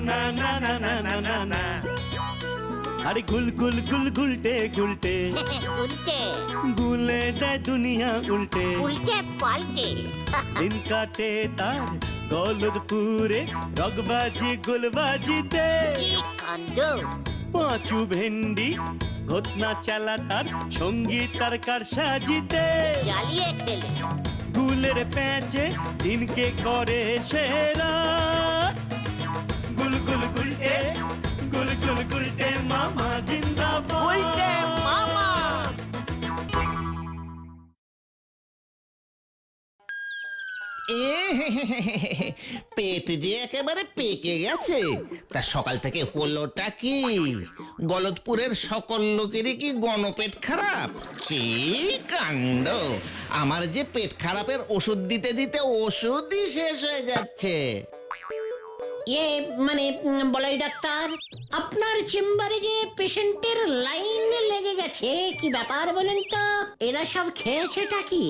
না না না না না না না। আরে গুল গুল গুল গুলটে গুলটে উল্টে গুলে দেয় দুনিয়া উল্টে। উল্টে পাল্টে দিন কাটে তার গলদপুরে রগবাজি গুলবাজিতে। কি কাণ্ড! পাঁচু ভেন্ডি ঘটনা চালা তার সঙ্গীত তার কার সাজিতে। জ্বালিয়ে খেলে গুলের প্যাঁচে দিনকে করে সেরা। গুল গুল গুলটে গুল গুল গুলটে মামা জিন্দাবাদ। উল্টে মামা। পেট যে একেবারে পেকে গেছে। তা সকাল থেকে হলোটা কি? গলতপুরের সকল লোকেরই কি গণপেট খারাপ? কি কাণ্ড! আমার যে পেট খারাপের ওষুধ দিতে দিতে ওষুধই শেষ হয়ে যাচ্ছে। মানে বলাই ডাক্তার, আপনার চেম্বারে যে পেশেন্টের লাইন লেগে গেছে, কি ব্যাপার বলেন তো? এরা সব খেয়েছেটা কি?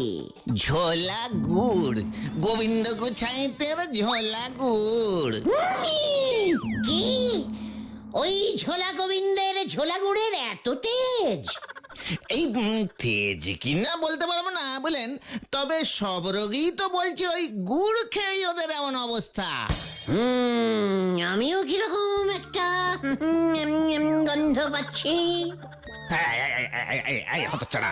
ঝোলা গুড়, গোবিন্দ গোছাইতের ঝোলা গুড়। কি ওই ঝোলা গোবিন্দের ঝোলা গুড়ের এত তেজ? এই তেজ কিনা বলতে পারবো না বলেন, তবে সব রোগী তো বলছে ওই গুড় খেয়েই ওদের এমন অবস্থা। আমিও কিরকম একটা গন্ধ পাচ্ছি। হতচ্ছাড়া,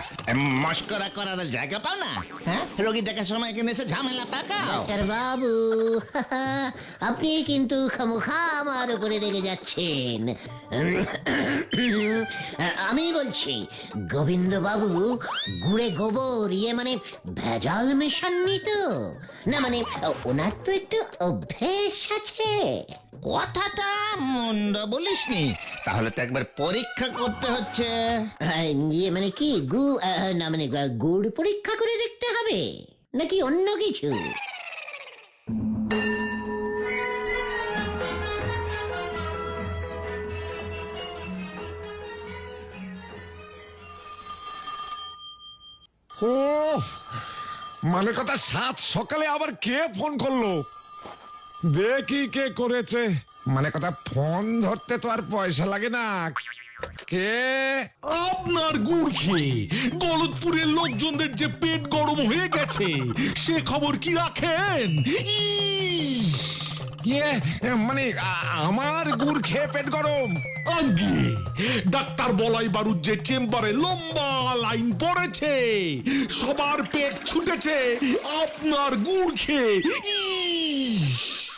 মস্করা করার জায়গা পাও না? হ্যাঁ, রোগী দেখার সময় এখানে এসে ঝামেলা পাকাও। ডাক্তার বাবু, আপনি কিন্তু খামোখা আমার উপরে রেগে যাচ্ছেন। আমি বলছি, গোবিন্দ বাবু গুড়ে গোবর মানে ভেজাল মেশাননি তো? না মানে ওনার তো একটু অভ্যেস আছে। কথাটা মন্দ বলিসনি, তাহলে তো একবার পরীক্ষা করতে হচ্ছে। মানে কি না মানে গুড় পরীক্ষা করে দেখতে হবে নাকি অন্য কিছু? ও মানে কথা, সাত সকালে আবার কে ফোন করলো? দেখি কে করেছে। মানে কথা, ফোন ধরতে তো আর পয়সা লাগে না। কে? আপনার গুড় খেয়ে গলতপুরের লোকজনদের যে পেট গরম হয়ে গেছে, সে খবর কি রাখেন? মানে আমার গুড় খেয়ে পেট গরম? আগে ডাক্তার বলাই বারুদ যে চেম্বারে লম্বা লাইন পড়েছে, সবার পেট ছুটেছে আপনার গুড় খেয়ে।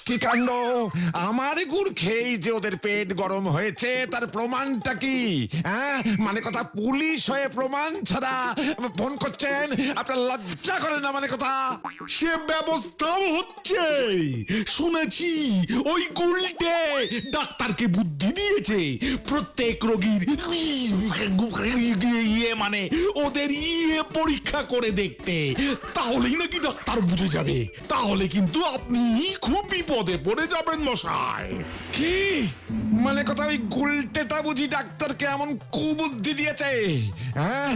কি কাণ্ড! আমার গুড় খেয়েই যে ওদের পেট গরম হয়েছে, তার প্রমাণটা কি? হ্যাঁ, মানে কথা, পুলিশ হয়ে প্রমাণ ছাড়া ফোন করছেন? আপনার লজ্জা করে না? মানে কথা, সে ব্যবস্থাও হচ্ছে। শুনেছি ওই গুলটে ডাক্তারকে বুদ্ধি দিয়েছে প্রত্যেক রোগীর মানে ওদের পরীক্ষা করে দেখতে। তাহলেই নাকি ডাক্তার বুঝে যাবে। তাহলে কিন্তু আপনি খুব বিপদে পড়ে যাবেন মশাই। কি মানে কথা, ওই গুলটেটা বুঝি ডাক্তারকে এমন কুবুদ্ধি দিয়েছে? হ্যাঁ,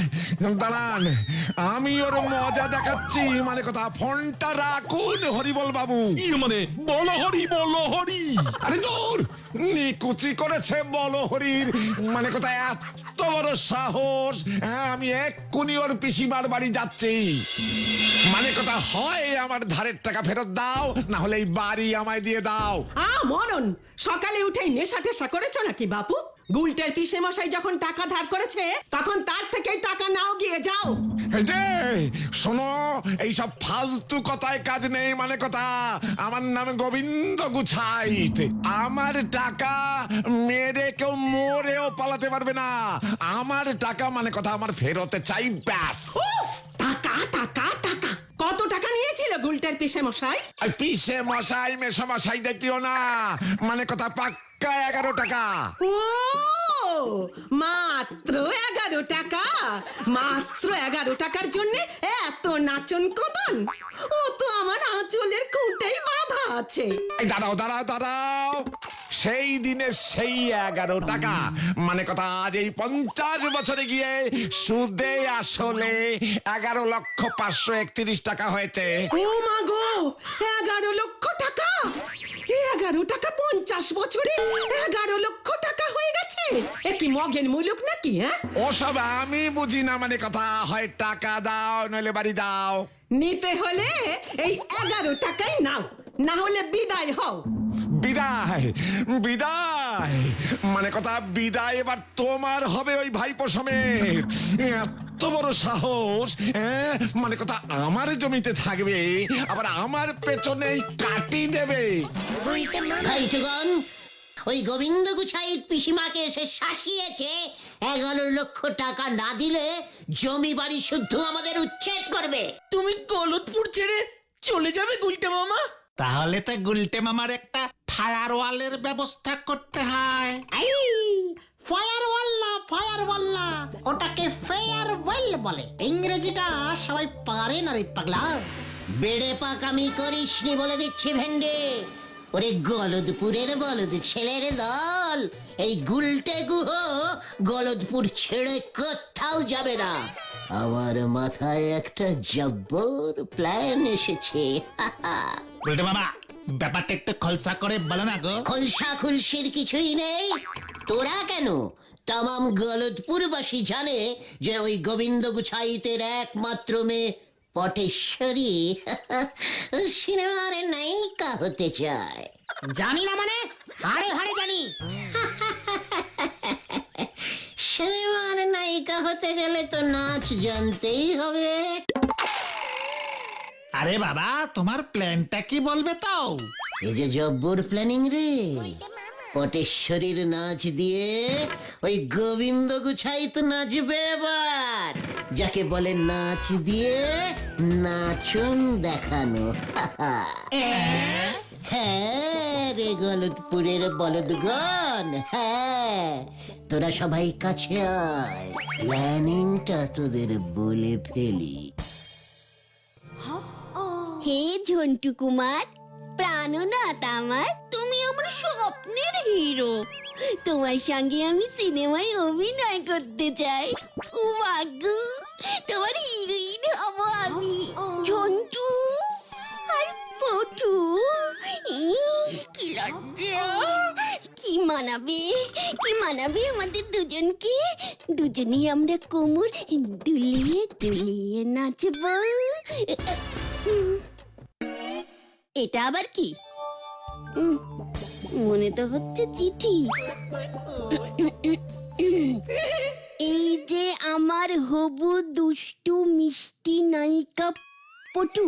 দাঁড়ান, আমি ওর মজা দেখাচ্ছি। মানে কথা, ফোনটা রাখুন হরিবল বাবু। মানে বলো হরি, বলো হরি। আরে দূর, নিকুচি করেছে বলো হরির। মানে কথা, এত বড় সাহস! হ্যাঁ, আমি এক্ষুনি ওর পিসিমার বাড়ি যাচ্ছি। মানে কথা, হয় আমার ধারের টাকা ফেরত দাও, না হলে এই বাড়ি আমায় দিয়ে দাও। মরণ, সকালে উঠেই নেশা টেশা করেছো নাকি বাপু? গুলটের পিসে মশাই যখন টাকা ধার করেছে, তখন তার থেকে টাকা নাও, গিয়ে যাও। এই যে শোনো, এইসব ফালতু কথায় কাজ নেই। মানে কথা, আমার নাম গোবিন্দ গুছাইত। আমার টাকা মেরে কেউ মরেও পালাতে পারবে না। আমার টাকা মানে কথা আমার ফেরতে চাই, ব্যাস। টাকা টাকা টাকা, কত টাকা নিয়েছিল গুলটের পিসে মশাই? আর পিসে মশাই মেশো মশাই দেখিও না। মানে কথা, পাক্কা 11 টাকা। ও মাত্র 11 টাকা? মাত্র 11 টাকার জন্য এত নাচন কদন? ও তো আমার আঁচলের খুঁটেই বাঁধা আছে। এই দাঁড়াও দাঁড়াও দাঁড়াও, সেই দিনের সেই 11 টাকা মানে কথা আজ এই 50 বছরে গিয়ে সুদে আসলে 11,531,000 টাকা হয়েছে। ও মা গো, 11 লক্ষ টাকা! 11 11 টাকা 50 বছরে 11 লক্ষ টাকা হয়ে গেছে। এ কি মগের মুলুক নাকি? হ্যাঁ, ওসব আমি বুঝি না মানে কথা। হয় টাকা দাও নইলে বাড়ি দাও। নিতে হলে এই 11 টাকাই নাও, না হলে বিদায় হও। বিদায় বিদায় মানে কথা, বিদায় এবার তোমার হবে ওই ভাইপো সমেত। এত বড় সাহস, হ্যাঁ? মানে কথা আমার জমিতে থাকবে, আবার আমার পেছনেই কাটি দেবে। ভাইটুগন, ওই গোবিন্দ গুছাইয়ের পিসিমাকে এসে শাসিয়েছে 11 লক্ষ টাকা না দিলে জমি বাড়ি শুদ্ধ আমাদের উচ্ছেদ করবে। তুমি গলতপুর ছেড়ে চলে যাবে গুলটে মামা? তাহলে তো গুলটে মামার একটা ফায়ারওয়ালের ব্যবস্থা করতে হয়। ফায়ারওয়াল না, ওটাকে ফেয়ারওয়েল বলে। ইংরেজিটা সবাই পারে না রে পাগলা। বেড়ে পাকামি করিসনি বলে দিচ্ছি ভেন্ডে। ওরে গলদপুরের বলদ ছেলের দল, এই গুলটে গুহ গলদপুর ছেড়ে কোথাও যাবে না। আমার মাথায় একটা জব্বর প্ল্যান এসেছে। গুলটে মামা, ব্যাপারটা একটু খলসা করে বলো না গো। খলসা খুলসির কিছুই নেই। তোরা কেন, তামাম গলদপুরবাসী জানে যে ওই গোবিন্দ গুছাইতের একমাত্র মেয়ে পটেশ্বরী সিনেমার নায়িকা হতে চায়। জানি না মানে? হাড়ে হাড়ে জানি। সিনেমার নায়িকা হতে গেলে তো নাচ জানতেই হবে। আরে বাবা, তোমার প্ল্যানটা কি বলবে তো? এই যে জব্বর প্ল্যানিং রে, পটেশ্বরীর নাচ দিয়ে ওই গোবিন্দ গুছাইত নাচবে এবার, যাকে বলে নাচ দিয়ে নাচন দেখানো। হ্যাঁ রে গলদপুরের বলদগণ, হ্যাঁ, তোরা সবাই কাছে আয়, প্ল্যানিংটা তোদের বলে ফেলি। হে ঝন্টু কুমার, প্রাণনাথ আমার, তুমি আমার স্বপ্নের হিরো। তোমার সঙ্গে আমি সিনেমায় অভিনয় করতে চাই। ও মাগো, তোমার হিরোইন হব আমি। ঝন্টু আর পটু, কি লজ্জা! কি মানাবে, কি মানাবে আমাদের দুজনকে। দুজনেই আমরা কোমর দুলিয়ে দুলিয়ে নাচবো। এটা আবার কি? মনে তো হচ্ছে চিঠি। এই যে আমার হবু দুষ্টু মিষ্টি নায়িকা পটু,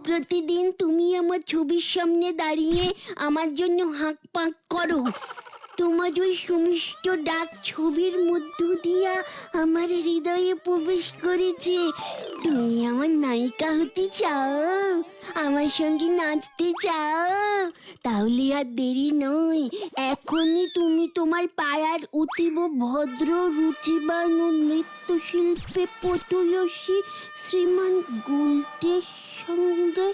প্রতিদিন তুমি আমার ছবির সামনে দাঁড়িয়ে আমার জন্য হাঁক পাঁক করো। তোমার ওই সুমিষ্ট ডাক ছবির মধ্য দিয়া আমার হৃদয়ে প্রবেশ করেছে। তুমি আমার নায়িকা হতে চাও, আমার সঙ্গে নাচতে চাও? তাহলে আর দেরি নয়, এখনই তুমি তোমার পাড়ার অতীব ভদ্র রুচিবান ও নৃত্যশিল্পে পটুয়সী শ্রীমান গুলটের সঙ্গে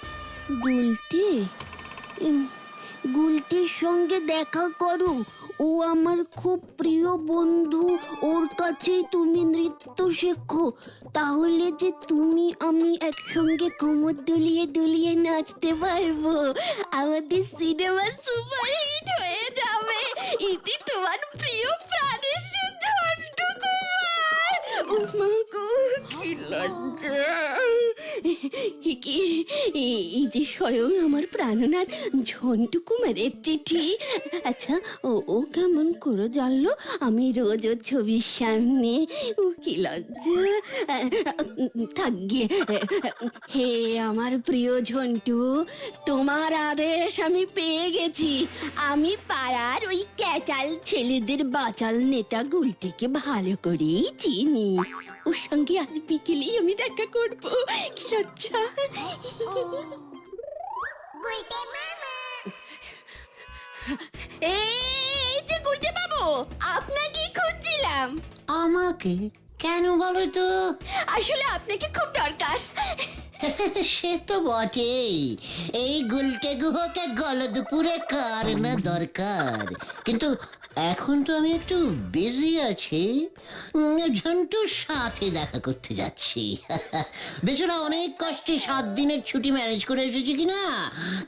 গুলটির সঙ্গে দেখা করো। ও আমার খুব প্রিয় বন্ধু, ওর কাছেই তুমি নৃত্য শেখো। তাহলে যে তুমি আমি একসঙ্গে কোমর দুলিয়ে দুলিয়ে নাচতে পারবো। আমাদের সিনেমা সুপারহিট হয়ে যাবে। ইতি তোমার প্রিয় প্রাণের ঝন্টু কুমার। ও মা গো, কি লজ্জা! এই যে স্বয়ং আমার প্রাণনাথ ঝন্টু কুমারের চিঠি। আচ্ছা, ও কেমন করে জানলো আমি রোজ ওর ছবির সামনে? ও কি লজ্জা! থাক গিয়ে। হে আমার প্রিয় ঝন্টু, তোমার আদেশ আমি পেয়ে গেছি। আমি পাড়ার ওই ক্যাচাল ছেলেদের বাচাল নেতা গুলটিকে ভালো করেই চিনি। ওর সঙ্গে আজ বিকেলেই আমি দেখা করবো। কি লজ্জা! এই যে গুলটে বাবু, আপনাকে খুঁজছিলাম। আমাকে কেন বলো তো? আসলে আপনাকে খুব দরকার। সে তো বটেই, এই গুলটে গুহকে গলদপুরে কার না দরকার। কিন্তু এখন তো আমি একটু বিজি আছি, ঝন্টুর সাথে দেখা করতে যাচ্ছি। বেচারা অনেক কষ্টে 7 দিনের ছুটি ম্যানেজ করে এসেছি কিনা,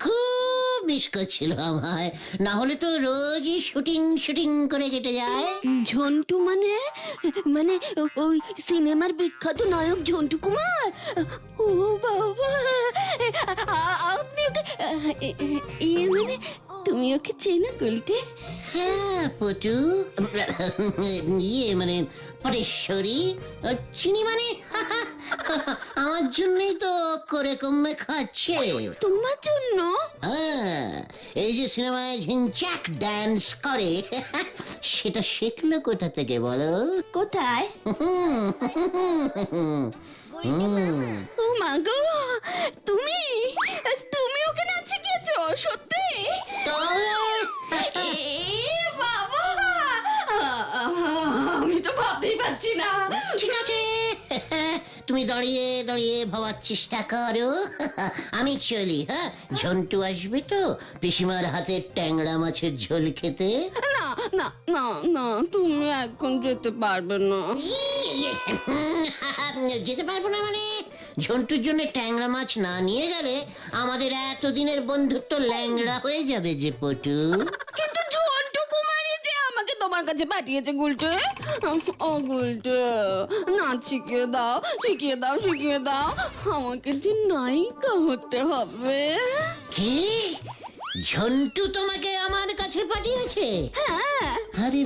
খুব মিস করছিল আমায়, না হলে তো রোজই শুটিং শুটিং করে কেটে যায়। ঝন্টু মানে মানে ওই সিনেমার বিখ্যাত নায়ক ঝন্টু কুমার? ও বাবা, আপনি ওকে মানে তুমি ওকে চেনো গুলটে? হ্যাঁ পটু, মানে পরেশ্বরী চিনি মানে আমার জন্যই তো করে কমে খাচ্ছে। তোমার জন্য? হ্যাঁ, এই যে সিনেমায় ঝিনচাক ডান্স করে সেটা শিখলো কোথা থেকে বলো? কোথায়? ও মা গো, তুমি তুমি ওকে নাচ শিখিয়েছো? সত্যি? এ বাবা, আমি তো ভাবতেই পারছি না। ঠিক আছে, তুমি দাঁড়িয়ে দাঁড়িয়ে ভাবার চেষ্টা করো, আমি চলি। হ্যাঁ, ঝন্টু আসবে তো পিসিমার হাতে ট্যাংরা মাছের ঝোল খেতে। না না না না, তুমি এখন যেতে পারবে না। যেতে পারবো না মানে? ঝন্টুর জন্য ট্যাংরা মাছ না নিয়ে গেলে আমাদের এতদিনের বন্ধুত্ব ল্যাংড়া হয়ে যাবে যে পটু। কিন্তু ঝন্টু কুমারই যে আমাকে তোমার কাছে পাঠিয়েছে গুলটে। ও গুলটে, নাচ শিখিয়ে দাও, শিখিয়ে দাও, শিখিয়ে দাও। আমাকে যে নায়িকা হতে হবে। কি? ঝন্টু তোমাকে আমার কাছে পাঠিয়েছে? হ্যাঁ। আরে